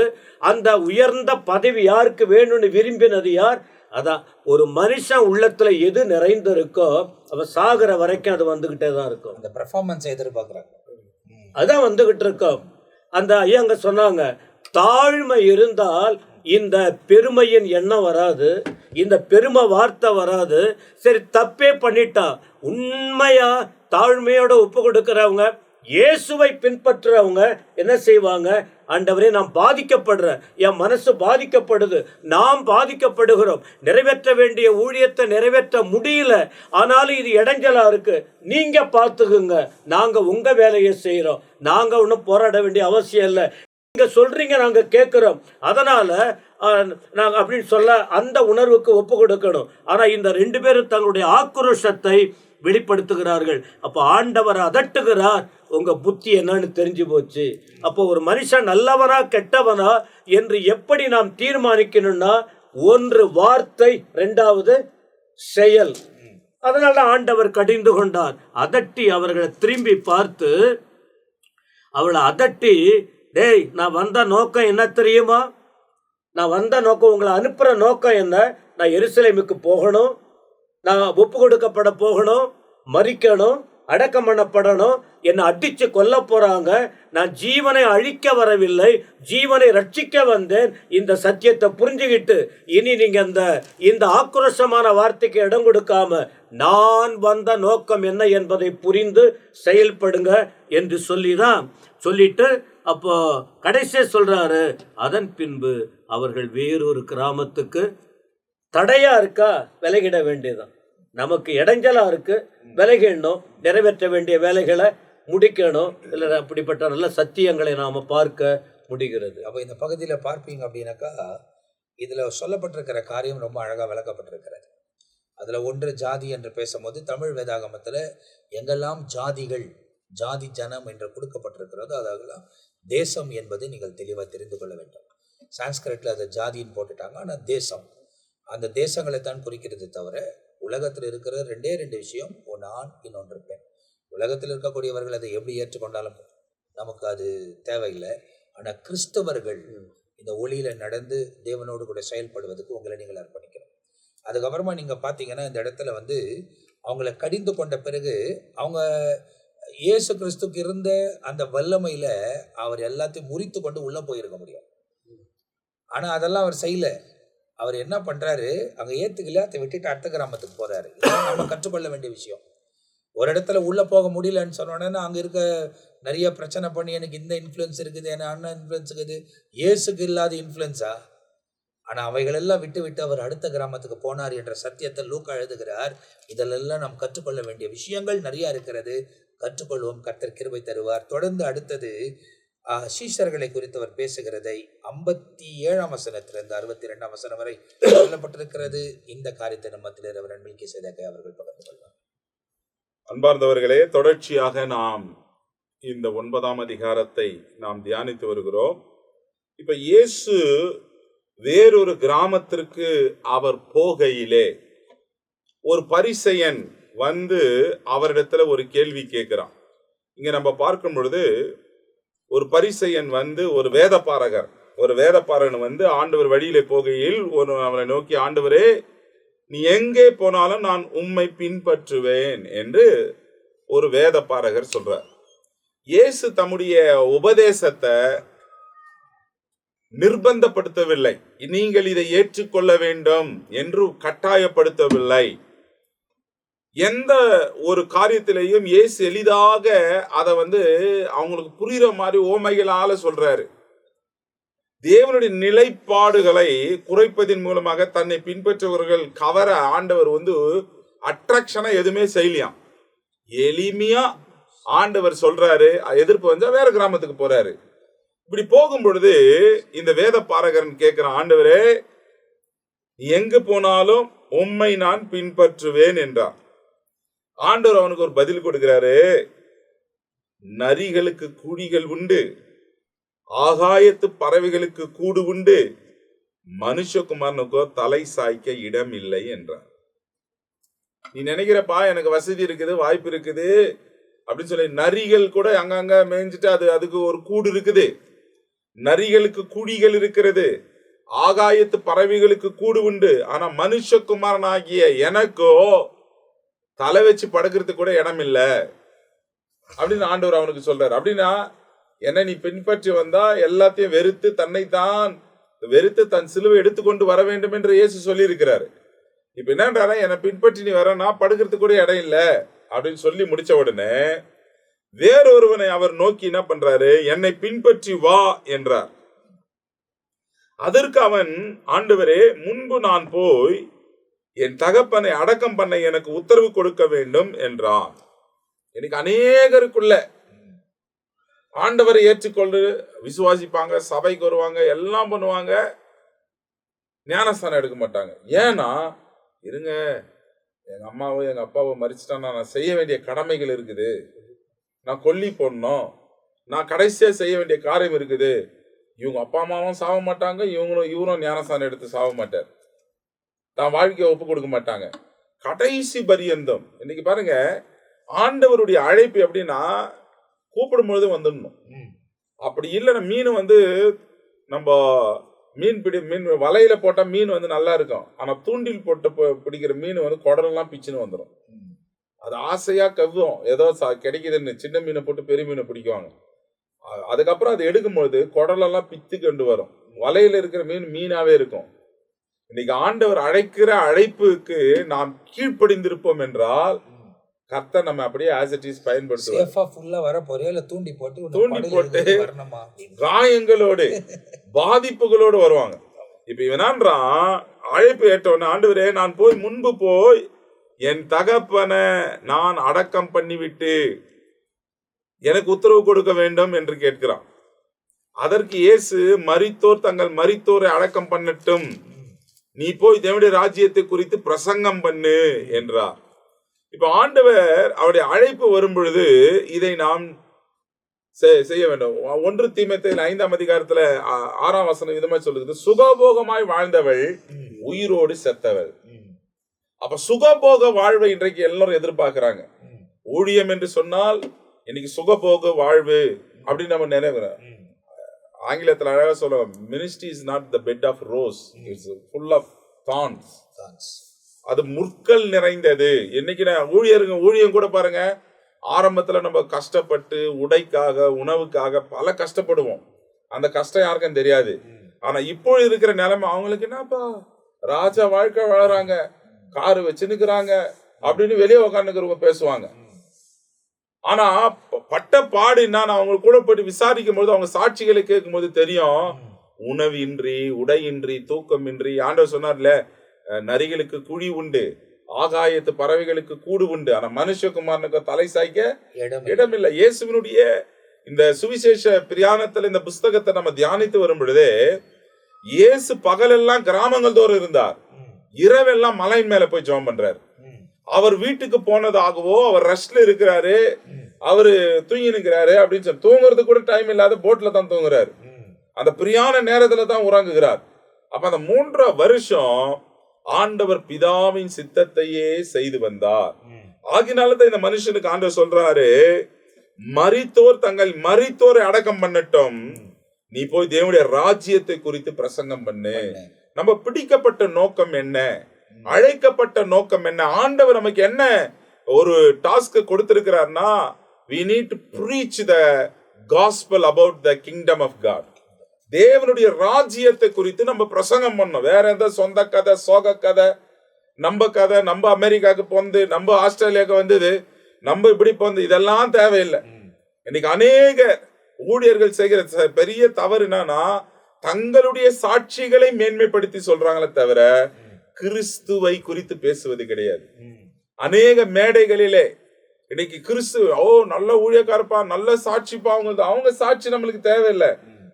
அந்த உயர்ந்த பதவி யாருக்கு வேணும்னு விரும்பினது யார்? அதான், ஒரு மனுஷன் உள்ளத்துல எது நிறைந்திருக்கோ அவன் சாகிற வரைக்கும் அது வந்துகிட்டே தான் இருக்கும். அந்த பெர்ஃபார்மன்ஸ் எதிர்பார்க்குறாங்க, அதான் வந்துகிட்டு இருக்கோம். அந்த ஐயா அங்க சொன்னாங்க, தாழ்மை இருந்தால் இந்த பெருமையின் எண்ணம் வராது, இந்த பெருமை வார்த்தை வராது. சரி, தப்பே பண்ணிட்டா உண்மையா தாழ்மையோட ஒப்பு கொடுக்கிறவங்க, இயேசுவை பின்பற்றுறவங்க என்ன செய்வாங்க? ஆண்டவரே, நான் பாதிக்கப்படுறேன், என் மனசு பாதிக்கப்படுது, நாம் பாதிக்கப்படுகிறோம், நிறைவேற்ற வேண்டிய ஊழியத்தை நிறைவேற்ற முடியல, ஆனாலும் இது இடைஞ்சலா இருக்கு, நீங்க பார்த்துக்குங்க, நாங்க உங்க வேலையை செய்யறோம், நாங்க ஒன்றும் போராட வேண்டிய அவசியம் இல்லை, நீங்க சொல்றீங்க, நாங்க கேட்கிறோம், அதனால நாங்க அப்படின்னு சொல்ல அந்த உணர்வுக்கு ஒப்பு கொடுக்கணும். ஆனா இந்த 2 பேரும் தங்களுடைய ஆக்ரோஷத்தை வெளிப்படுத்துகிறார்கள். அப்போ ஆண்டவர் அதட்டுகிறார், உங்க புத்தி என்னன்னு தெரிஞ்சு போச்சு. அப்போ ஒரு மனுஷன் நல்லவனா கெட்டவனா என்று எப்படி நாம் தீர்மானிக்கணும்னா, 1 வார்த்தை, 2வது செயல். அதனால ஆண்டவர் கடிந்து கொண்டார். அதட்டி அவர்களை திரும்பி பார்த்து, அவளை அதட்டி, டேய், நான் வந்த நோக்கம் என்ன தெரியுமா? நான் வந்த நோக்கம், உங்களை அனுப்புற நோக்கம் என்ன? நான் எருசலேமுக்கு போகணும், நான் ஒப்பு கொடுக்கப்பட போகணும், மரிக்கணும், அடக்கம் பண்ணப்படணும், என்னை அடிச்சு கொல்ல போறாங்க, நான் ஜீவனை அழிக்க வரவில்லை, ஜீவனை ரட்சிக்க வந்தேன். இந்த சத்தியத்தை புரிஞ்சுக்கிட்டு இனி நீங்க இந்த ஆக்ரோஷமான வார்த்தைக்கு இடம் கொடுக்காம நான் வந்த நோக்கம் என்ன என்பதை புரிந்து செயல்படுங்க என்று சொல்லிட்டு அப்போ கடைசியே சொல்றாரு, அதன் பின்பு அவர்கள் வேறொரு கிராமத்துக்கு, தடையா இருக்கா விலகிட வேண்டியதான். நமக்கு இடைஞ்சலா இருக்கு, விலகிடணும், நிறைவேற்ற வேண்டிய வேலைகளை முடிக்கணும். இல்லை அப்படிப்பட்ட நல்ல சத்தியங்களை நாம பார்க்க முடிகிறது. அப்போ இந்த பகுதியில் பார்ப்பீங்க அப்படின்னாக்கா, இதில் சொல்லப்பட்டிருக்கிற காரியம் ரொம்ப அழகாக விளக்கப்பட்டிருக்கிறது. அதில் ஒன்று ஜாதி என்று பேசும்போது, தமிழ் வேதாகமத்தில் எங்கெல்லாம் ஜாதிகள், ஜாதி ஜனம் என்று கொடுக்கப்பட்டிருக்கிறதோ அதெல்லாம் தேசம் என்பதை நீங்கள் தெளிவாக தெரிந்து கொள்ள வேண்டும். சான்ஸ்கிரிட்டில் அதை ஜாதின்னு போட்டுட்டாங்க, ஆனால் தேசம், அந்த தேசங்களை தான் குறிக்கிறது தவிர உலகத்தில் இருக்கிற 2 விஷயம், ஒன்று ஆண், இன்னொன்று பெண். உலகத்தில் இருக்கக்கூடியவர்கள் அதை எப்படி ஏற்றுக்கொண்டாலும் நமக்கு அது தேவையில்லை. ஆனால் கிறிஸ்தவர்கள் இந்த ஒளியில நடந்து தேவனோடு கூட செயல்படுவதற்கு உங்களை நீங்கள் அர்ப்பணிக்கணும். அதுக்கப்புறமா நீங்கள் பார்த்தீங்கன்னா, இந்த இடத்துல அவங்கள கடிந்து கொண்ட பிறகு அவங்க இயேசு கிறிஸ்துக்கு இருந்த அந்த வல்லமையில அவர் எல்லாத்தையும் முறித்து கொண்டு உள்ள போயிருக்க முடியும். ஆனால் அதெல்லாம் அவர் செய்யல. அவர் என்ன பண்றாரு, அங்கே ஏத்துக்கல, அதை விட்டுட்டு அடுத்த கிராமத்துக்கு போறாரு. நம்ம கற்றுக்கொள்ள வேண்டிய விஷயம். ஒரு இடத்துல உள்ள போக முடியலன்னு சொன்னோன்னா அங்க இருக்க நிறைய பிரச்சனை பண்ணி எனக்கு இந்த இன்ஃப்ளூயன்ஸ் இருக்குது, என்ன அண்ணன் இன்ஃப்ளூயன்ஸ் இருக்குது. இயேசுக்கு இல்லாத இன்ஃப்ளூயன்ஸா? ஆனா அவைகளெல்லாம் விட்டு விட்டு அவர் அடுத்த கிராமத்துக்கு போனார் என்ற சத்தியத்தை லூக்கா எழுதுகிறார். இதெல்லாம் நாம் கற்றுக்கொள்ள வேண்டிய விஷயங்கள் நிறைய இருக்கிறது. கற்றுக்கொள்வோம். கர்த்தர் கிருபை தருவார். தொடர்ந்து அடுத்தது சீஷர்களை குறித்து அவர் பேசுகிறதை 57ஆம் வசனத்திலிருந்து 62ஆம் வசனம் வரை சொல்லப்பட்டிருக்கிறது. இந்த காரியத்தை நம்மத்திலே ரெவரண்ட் மெல்கிசேதேக்கை அவர்கள் பகிர்ந்து கொள்வார். அன்பார்ந்தவர்களே, தொடர்ச்சியாக நாம் இந்த 9ஆம் அதிகாரத்தை நாம் தியானித்து வருகிறோம். இப்ப இயேசு வேறொரு கிராமத்திற்கு அவர் போகையிலே ஒரு பரிசேயன் வந்து அவரிடத்துல ஒரு கேள்வி கேட்கிறான். இங்க நம்ம பார்க்கும் பொழுது ஒரு பரிசேயன் வந்து ஒரு வேதபாரகன் வந்து ஆண்டவர் வழியிலே போகையில் அவரை நோக்கி, ஆண்டவரே, நீ எங்கே போனாலும் நான் உம்மை பின்பற்றுவேன் என்று ஒரு வேதபாரகர் சொல்றார். இயேசு தம்முடைய உபதேசத்தை நிர்பந்தப்படுத்தவில்லை, நீங்கள் இதை ஏற்றுக்கொள்ள வேண்டும் என்று கட்டாயப்படுத்தவில்லை. எந்த ஒரு காரியத்திலையும் இயேசு எளிதாக அதை அவங்களுக்கு புரியுற மாதிரி ஓமைகளால சொல்றாரு. தேவனுடைய நிலைப்பாடுகளை குறைப்பதின் மூலமாக தன்னை பின்பற்றுபவர்கள் கவர ஆண்டவர் அட்ராக்ஷனா எதுவுமே செய்யலையாம். எளிமையா ஆண்டவர் சொல்றாரு, எதிர்ப்பு வந்தா வேற கிராமத்துக்கு போறாரு. இப்படி போகும் பொழுது இந்த வேத பாரகரன் கேட்கிறான், ஆண்டவரே, எங்கு போனாலும் உம்மை நான் பின்பற்றுவேன் என்றார். ஆண்டவர் அவனுக்கு ஒரு பதில் கொடுக்கிறாரு, நரிகளுக்கு குழிகள் உண்டு, ஆகாயத்து பறவைகளுக்கு கூடு உண்டு, மனுஷகுமாரனுக்கோ தலை சாய்க்க இடம் இல்லை என்றார். நீ நினைக்கிறப்பா எனக்கு வசதி இருக்குது, வாய்ப்பு இருக்குது அப்படின்னு சொல்லி நரிகள் கூட அங்கங்க மேய்ஞ்சிட்டு அதுக்கு ஒரு கூடு இருக்குது, நரிகளுக்கு குழிகள் இருக்கிறது, ஆகாயத்து பறவைகளுக்கு கூடு உண்டு. ஆனா மனுஷகுமாரனாகிய எனக்கோ தலை வச்சு படுக்கிறதுக்கு கூட இடம் இல்லை அப்படின்னு ஆண்டவர் அவனுக்கு சொல்றாரு. அப்படின்னா என்ன, நீ பின்பற்றி வந்தா எல்லாத்தையும் வெறுத்து தன் சிலுவை எடுத்துக்கொண்டு வர வேண்டும் என்று இயேசு சொல்லி இருக்கிறாரு. இப்ப என்னன்றாரா, என்னை பின்பற்றி நீ வர, நான் படுக்கிறதுக்கு கூட இடம் இல்லை அப்படின்னு சொல்லி முடிச்ச உடனே வேறொருவனை அவர் நோக்கி என்ன பண்றாரு, என்னை பின்பற்றி வா என்றார். அதற்கு அவன், ஆண்டவரே, முன்பு நான் போய் என் தகப்பனை அடக்கம் பண்ண எனக்கு உத்தரவு கொடுக்க வேண்டும் என்றான். எனக்கு அநேகருக்குள்ள ஆண்டவரை ஏற்றுக்கொண்டு விசுவாசிப்பாங்க, சபைக்கு வருவாங்க, எல்லாம் பண்ணுவாங்க, ஞானஸ்தானம் எடுக்க மாட்டாங்க. ஏன்னா, இருங்க, எங்க அம்மாவும் எங்க அப்பாவும் மரிச்சிட்டான்னா நான் செய்ய வேண்டிய கடமைகள் இருக்குது, நான் கொல்லி போடணும், நான் கடைசியா செய்ய வேண்டிய காரியம் இருக்குது. இவங்க அப்பா அம்மாவும் சாவ மாட்டாங்க, இவரும் ஞானஸ்தானம் எடுத்து சாவ மாட்டார், தான் வாழ்க்கையை ஒப்பு கொடுக்க மாட்டாங்க கடைசி பரியந்தம். இன்னைக்கு பாருங்க, ஆண்டவருடைய அழைப்பு எப்படின்னா கூப்பிடும்பொழுது வந்துடணும். அப்படி இல்லைன்னா மீன் நம்ம மீன் வலையில போட்டா மீன் நல்லா இருக்கும், ஆனா தூண்டில் போட்டு பிடிக்கிற மீன் குடலெல்லாம் பிச்சுன்னு வந்துடும். அது ஆசையா கவ்வும், ஏதோ கிடைக்குதுன்னு சின்ன மீனை போட்டு பெரிய மீனை பிடிக்குவாங்க. அதுக்கப்புறம் அதை எடுக்கும்போது குடலெல்லாம் பித்து கொண்டு வரும். வலையில இருக்கிற மீனாவே இருக்கும். இன்னைக்கு ஆண்டவர் அழைக்கிற அழைப்புக்கு நாம் கீழ்ப்படிந்திருப்போம் என்றால் கர்த்தர் நம்ம அப்படியே as it is பயன்படுத்துவார். தூண்டி போட்டு காயங்களோடு பாதிப்புகளோடு வருவாங்க. இப்ப இவனான்றான், அழைப்பு ஏற்றவன, ஆண்டவரே, நான் முன்பு போய் என் தகப்பனை நான் அடக்கம் பண்ணிவிட்டு எனக்கு உத்தரவு கொடுக்க வேண்டும் என்று கேட்கிறான். அதற்கு இயேசு, மரித்தோர் தங்கள் மரித்தோரை அடக்கம் பண்ணட்டும், நீ போய் தேவனுடைய ராஜ்யத்தை குறித்து பிரசங்கம் பண்ணு என்றார். இப்ப ஆண்டவர் அவருடைய அழைப்பு வரும் பொழுது இதை நாம் செய்ய வேண்டும். 1 தீமோத்தேயு 5ஆம் அதிகாரத்துல 6ஆம் வசனம் விதமா சொல்லுது, சுகபோகமாய் வாழ்ந்தவள் உயிரோடு செத்தவள். அப்ப சுகபோக வாழ்வை இன்றைக்கு எல்லாரும் எதிர்பார்க்கிறாங்க. ஊழியம் என்று சொன்னால் இன்னைக்கு சுகபோக வாழ்வு அப்படின்னு நம்ம நினைக்கிறோம். ஆங்கிலத்தில் அழகா சொல்லுவாங்க, ministry is not the bed of rose, it's full of thorns. அது முற்கள் நிறைந்தது. இன்னைக்கு ஊழியம் கூட பாருங்க, ஆரம்பத்துல நம்ம கஷ்டப்பட்டு உடைக்காக உணவுக்காக பல கஷ்டப்படுவோம். அந்த கஷ்டம் யாருக்கும் தெரியாது. ஆனா இப்போ இருக்கிற நிலைமை அவங்களுக்கு, என்னப்பா ராஜா வாழ்க்கை வாழறாங்க, காரு வச்சுன்னுக்குறாங்க அப்படின்னு வெளியே உட்காந்துக்கிறவங்க பேசுவாங்க. ஆனா பட்ட பாடுன்னா நான் அவங்க கூட போயிட்டு விசாரிக்கும் போது அவங்க சாட்சிகளை கேட்கும் போது தெரியும், உணவின்றி, உடையின்றி, தூக்கமின்றி. ஆண்டவர் சொன்னார்ல, நரிகளுக்கு குழி உண்டு, ஆகாயத்து பறவைகளுக்கு கூடு உண்டு, ஆனா மனுஷகுமாரனுக்கு தலை சாய்க்க இடமில்லை. இயேசுவினுடைய இந்த சுவிசேஷ பிரயாணத்துல இந்த புஸ்தகத்தை நம்ம தியானித்து வரும் பொழுதே, இயேசு பகலெல்லாம் கிராமங்கள் தோறும் இருந்தார், இரவெல்லாம் மலையின் மேல போய் ஜெபம் பண்றாரு. அவர் வீட்டுக்கு போனதாகவோ, அவர் ரெஸ்ட்ல இருக்கிறாரு, அவரு தூங்கி நிற்கிறாரு அப்படின்னு சொல்லி, தூங்குறது கூட டைம் இல்லாத போட்ல தான் தூங்குறாரு, அந்த பிரியான நேரத்துல தான் உறங்குகிறார். அப்ப அந்த 3 வருஷம் ஆண்டவர் பிதாவின் சித்தத்தையே செய்து வந்தார். ஆகினாலதான் இந்த மனுஷனுக்கு ஆண்டவர் சொல்றாரு, மரித்தோர் தங்கள் மரித்தோரை அடக்கம் பண்ணட்டும், நீ போய் தேவனுடைய ராஜ்யத்தை குறித்து பிரசங்கம் பண்ணு. நம்ம பிடிக்கப்பட்ட நோக்கம் என்ன, அழைக்கப்பட்ட நோக்கம் என்ன, ஆண்டவர் நமக்கு என்ன ஒரு task கொடுத்திருக்கிறார்னா, we need to preach the gospel about the kingdom of God. தேவனுடைய ராஜ்யத்தை குறித்து நம்ம பிரசங்கம் பண்ணோம். வேற எந்த சொந்த கதை, சோக கதை, நம்ம கதை, நம்ம அமெரிக்காவுக்கு போந்து, நம்ம ஆஸ்திரேலியாவுக்கு வந்தது, நம்ம இப்படி போந்து, இதெல்லாம் தேவையில்லை. இன்னைக்கு அநேக ஊழியர்கள் செய்கிற பெரிய தவறு என்னன்னா, தங்களுடைய சாட்சிகளை மேன்மைப்படுத்தி சொல்றாங்களே தவிர கிறிஸ்துவை குறித்து பேசுவது கிடையாது. அநேக மேடைகளிலே இன்னைக்கு கிறிஸ்து, நல்ல ஊழியக்காரப்பா, நல்ல சாட்சிப்பா, அவங்க சாட்சி நம்மளுக்கு தேவையில்லை.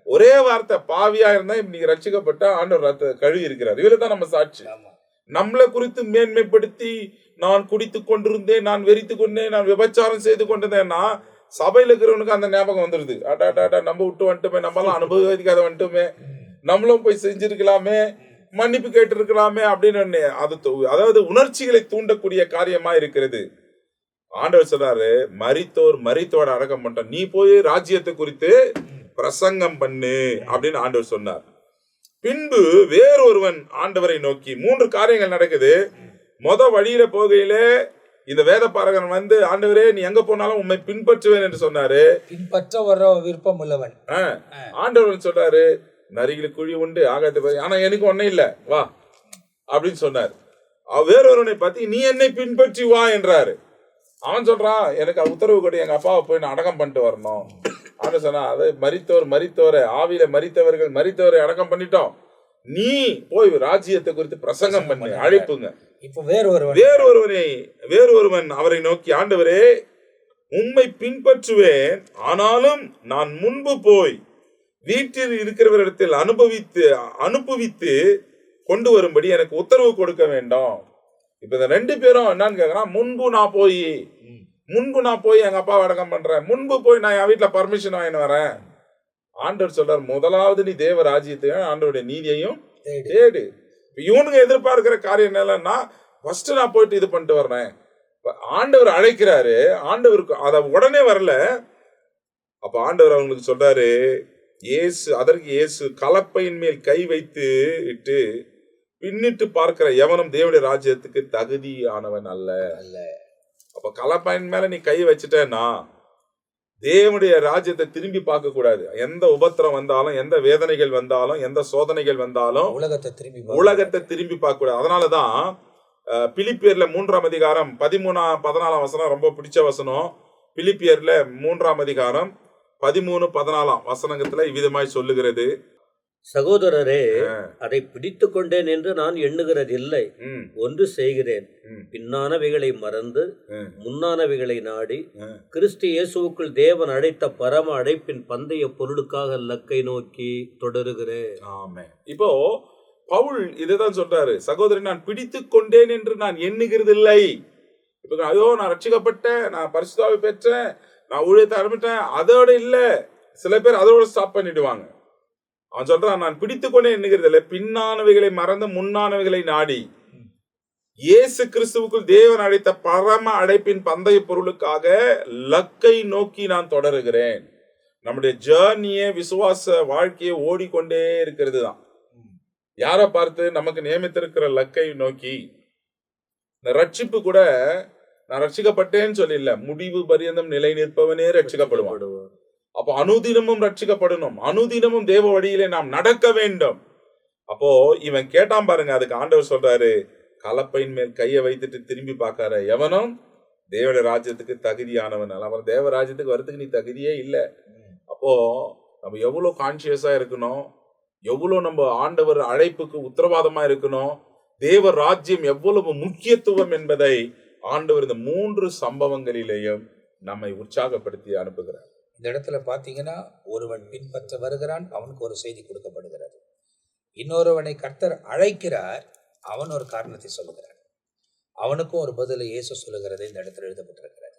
ஒரே வார்த்தை, பாவியா இருந்தா இன்னைக்கு ரட்சிக்கப்பட்ட ஆண்டவர் ரத்த கழுவி இருக்கிறார், இவரை தான் நம்ம சாட்சி. நம்மளை குறித்து மேன்மைப்படுத்தி, நான் குடித்து கொண்டிருந்தேன், நான் வெறித்து கொண்டேன், நான் விபச்சாரம் செய்து கொண்டிருந்தேன்னா சபையில இருக்கிறவனுக்கு அந்த ஞாபகம் வந்துருது. நம்ம விட்டு வந்துட்டுமே, நம்மளாம் அனுபவிக்காத வந்துட்டுமே, நம்மளும் போய் செஞ்சிருக்கலாமே, மன்னிப்பு கேட்டு இருக்கலாமே அப்படின்னு அதாவது உணர்ச்சிகளை தூண்டக்கூடிய காரியமா இருக்கிறது. ஆண்டவர் சொல்றாரு, மரித்தோட அடக்கம் பண்ணிட்டோம், நீ போய் ராஜ்யத்தை குறித்து பிரசங்கம் பண்ணு அப்படின்னு ஆண்டவர் சொன்னார். பின்பு வேறொருவன் ஆண்டவரை நோக்கி 3 காரியங்கள் நடக்குது. வழியில போகையில இந்த வேத பாரகன் வந்து, ஆண்டவரே நீ எங்க போனாலும் உண்மை பின்பற்றுவேன் என்று சொன்னாரு. பின்பற்ற வர விருப்பம் உள்ளவன். ஆண்டவர் சொல்றாரு, நரிகளுக்கு குழி உண்டு, ஆகாயத்தை, ஆனா எனக்கு ஒன்னும் இல்ல, வா அப்படின்னு சொன்னார். வேறொருவனை பத்தி, நீ என்னை பின்பற்றி வா என்றாரு. அவன் சொல்றான், எனக்கு உத்தரவு கொடு, எங்க அப்பாவை போய் நான் அடக்கம் பண்ணிட்டு வரணும். அவன் சொன்னா, அது மரித்தோரை ஆவியில மரித்தவரை அடக்கம் பண்ணிட்டோம், நீ போய் ராஜ்யத்தை குறித்து பிரசங்கம் பண்ணு, அழைப்புங்க. இப்போ வேறொருவன் அவரை நோக்கி, ஆண்டவரே உம்மை பின்பற்றுவேன், ஆனாலும் நான் முன்பு போய் வீட்டில் இருக்கிறவரிடத்தில் அனுபவித்து கொண்டு வரும்படி எனக்கு உத்தரவு கொடுக்க வேண்டாம். இப்ப இந்த 2 பேரும் என்னன்னு கேக்குறான், முன்பு நான் போய் எங்க அப்பா அடக்கம் பண்றேன், முன்பு போய் நான் என் வீட்டுல பர்மிஷன் வாங்கிட்டு வரேன். ஆண்டவர் சொல்றார், முதலாவது நீ தேவ ராஜ்யத்தையும் ஆண்டவருடைய நீதியையும் தேடு. இவனுங்க எதிர்பார்க்கிற காரியம் என்னன்னா, ஃபர்ஸ்ட் நான் போயிட்டு இது பண்ணிட்டு வர்றேன். ஆண்டவர் அழைக்கிறாரு, ஆண்டவருக்கு அத உடனே வரல. அப்ப ஆண்டவர் அவங்களுக்கு சொல்றாரு, அதற்கு இயேசு கலப்பையின் மேல் கை வைத்து இட்டு பின்னிட்டு பார்க்கிற எவனும் தேவனுடைய ராஜ்யத்துக்கு தகுதியானவன் அல்ல. அப்ப கலப்பையின் மேல நீ கை வச்சுட்டேன்னா தேவனுடைய ராஜ்யத்தை திரும்பி பார்க்க கூடாது. எந்த உபத்திரம் வந்தாலும், எந்த வேதனைகள் வந்தாலும், எந்த சோதனைகள் வந்தாலும் உலகத்தை திரும்பி பார்க்க கூடாது. அதனாலதான் பிலிப்பியர்ல 3ஆம் அதிகாரம் 13-14 வசனம் ரொம்ப பிடிச்ச வசனம். பிலிப்பியர்ல 3ஆம் அதிகாரம் 13-14 வசனத்துல இவ்விதமாய் சொல்லுகிறது, சகோதரரே, அதை பிடித்து கொண்டேன் என்று நான் எண்ணுகிறதில்லை, ஒன்று செய்கிறேன், பின்னானவைகளை மறந்து முன்னானவைகளை நாடி கிறிஸ்து இயேசுவுக்குள் தேவன் அழைத்த பரம அழைப்பின் பந்தய பொருளுக்காக லக்கை நோக்கி தொடருகிறேன். ஆமென். இப்போ பவுல் இதுதான் சொல்றாரு, சகோதரன் நான் பிடித்து கொண்டேன் என்று நான் எண்ணுகிறதில்லை. இப்ப ஐயோ நான் ரட்சிக்கப்பட்டேன், நான் பரிசுத்தாவை பெற்றேன், நான் ஊழியத்தை ஆரம்பிட்டேன், அதோட இல்ல. சில பேர் அதோட ஸ்டாப் பண்ணிடுவாங்க. அவன் சொல்றான், நான் பிடித்துக்கொண்டே எண்ணுகிறதில்லை, பின்னானவைகளை மறந்து முன்னானவைகளை நாடி இயேசு கிறிஸ்துவுக்குள் தேவன் அழைத்த பரம அழைப்பின் பந்தய பொருளுக்காக லக்கை நோக்கி நான் தொடருகிறேன். நம்முடைய ஜர்னியே, விசுவாச வாழ்க்கையை ஓடிக்கொண்டே இருக்கிறது தான். யாரை பார்த்து? நமக்கு நியமித்திருக்கிற லக்கை நோக்கி. இந்த ரட்சிப்பு கூட நான் ரட்சிக்கப்பட்டேன்னு சொல்லல, முடிவு பரியந்தம் நிலை நிற்பவனே ரட்சிக்கப்படுவான். அப்போ அனுதினமும் ரட்சிக்கப்படணும், அனுதினமும் தேவ வழியிலே நாம் நடக்க வேண்டும். அப்போ இவன் கேட்டான் பாருங்க, அதுக்கு ஆண்டவர் சொல்றாரு, கலப்பையின் மேல் கையை வைத்துட்டு திரும்பி பார்க்கார எவனும் தேவனுடைய ராஜ்யத்துக்கு தகுதியானவன் அல்ல. அப்புறம் தேவ ராஜ்யத்துக்கு வரதுக்கு நீ தகுதியே இல்லை. அப்போ நம்ம எவ்வளோ கான்சியஸா இருக்கணும், எவ்வளோ நம்ம ஆண்டவர் அழைப்புக்கு உத்தரவாதமா இருக்கணும், தேவ ராஜ்யம் எவ்வளவு முக்கியத்துவம் என்பதை ஆண்டவர் இந்த 3 சம்பவங்களிலேயும் நம்மை உற்சாகப்படுத்தி அனுப்புகிறார். இந்த இடத்துல பார்த்தீங்கன்னா, ஒருவன் பின்பற்ற வருகிறான், அவனுக்கு ஒரு செய்தி கொடுக்கப்படுகிறது. இன்னொருவனை கர்த்தர் அழைக்கிறார், அவன் ஒரு காரணத்தை சொல்லுகிறான், அவனுக்கும் ஒரு பதிலை இயேசு சொல்லுகிறது இந்த இடத்துல எழுதப்பட்டிருக்கிறது.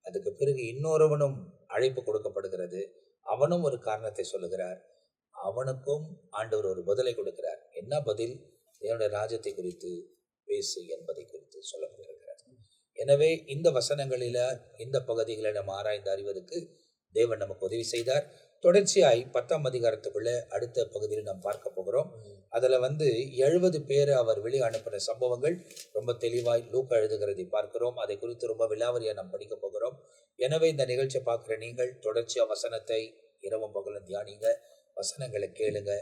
அதுக்கு பிறகு இன்னொருவனும் அழைப்பு கொடுக்கப்படுகிறது, அவனும் ஒரு காரணத்தை சொல்லுகிறார், அவனுக்கும் ஆண்டவர் ஒரு பதிலை கொடுக்கிறார். என்ன பதில்? தேவனுடைய ராஜ்யத்தை குறித்து பேசு என்பதை குறித்து சொல்லப்பட்டிருக்கிறது. எனவே இந்த வசனங்களில இந்த பகுதிகளை நம்ம ஆராய்ந்து அறிவதற்கு தேவன் நமக்கு உதவி செய்தார். தொடர்ச்சியாய் 10ஆம் அதிகாரத்துக்குள்ள அடுத்த பகுதியில் நாம் பார்க்க போகிறோம். அதுல 70 பேரை அவர் வெளியே அனுப்பின சம்பவங்கள் ரொம்ப தெளிவாய் லூக்கா எழுதுகிறதை பார்க்கிறோம். அதை குறித்து ரொம்ப விலாவரியா நாம் படிக்க போகிறோம். எனவே இந்த நிகழ்ச்சியை பார்க்கிற நீங்கள் தொடர்ச்சியா வசனத்தை இரவும் பகலும் தியானிங்க, வசனங்களை கேளுங்க.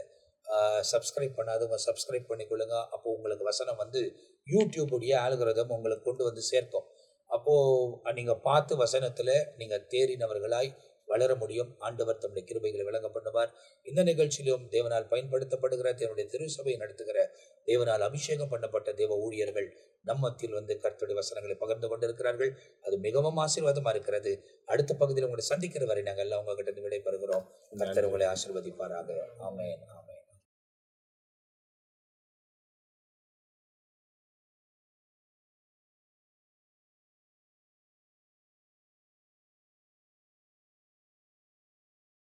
சப்ஸ்கிரைப் பண்ணாதவங்க சப்ஸ்கிரைப் பண்ணிக்கொள்ளுங்க. அப்போ உங்களுக்கு வசனம் யூடியூபுடைய ஆல்கரிதம் உங்களுக்கு கொண்டு சேர்க்கும். அப்போ நீங்க பார்த்து வசனத்துல நீங்க தேறினவர்களாய் வளர முடியும். ஆண்டவர் தம்முடைய கிருபைகளை விளங்க பண்ணுவார். இந்த நிகழ்ச்சியிலும் தேவனால் பயன்படுத்தப்படுகிற தேவனுடைய திருச்சபையை நடத்துகிற தேவனால் அபிஷேகம் பண்ணப்பட்ட தேவ ஊழியர்கள் நம் மத்தியில் கர்த்தருடைய வசனங்களை பகிர்ந்து கொண்டிருக்கிறார்கள். அது மிகவும் ஆசீர்வாதமா இருக்கிறது. அடுத்த பகுதியில் உங்களை சந்திக்கிற வரை நாங்கள் எல்லாம் உங்ககிட்ட விடைபெறுகிறோம். கர்த்தர் உங்களை ஆசீர்வதிப்பாராக. ஆமென்.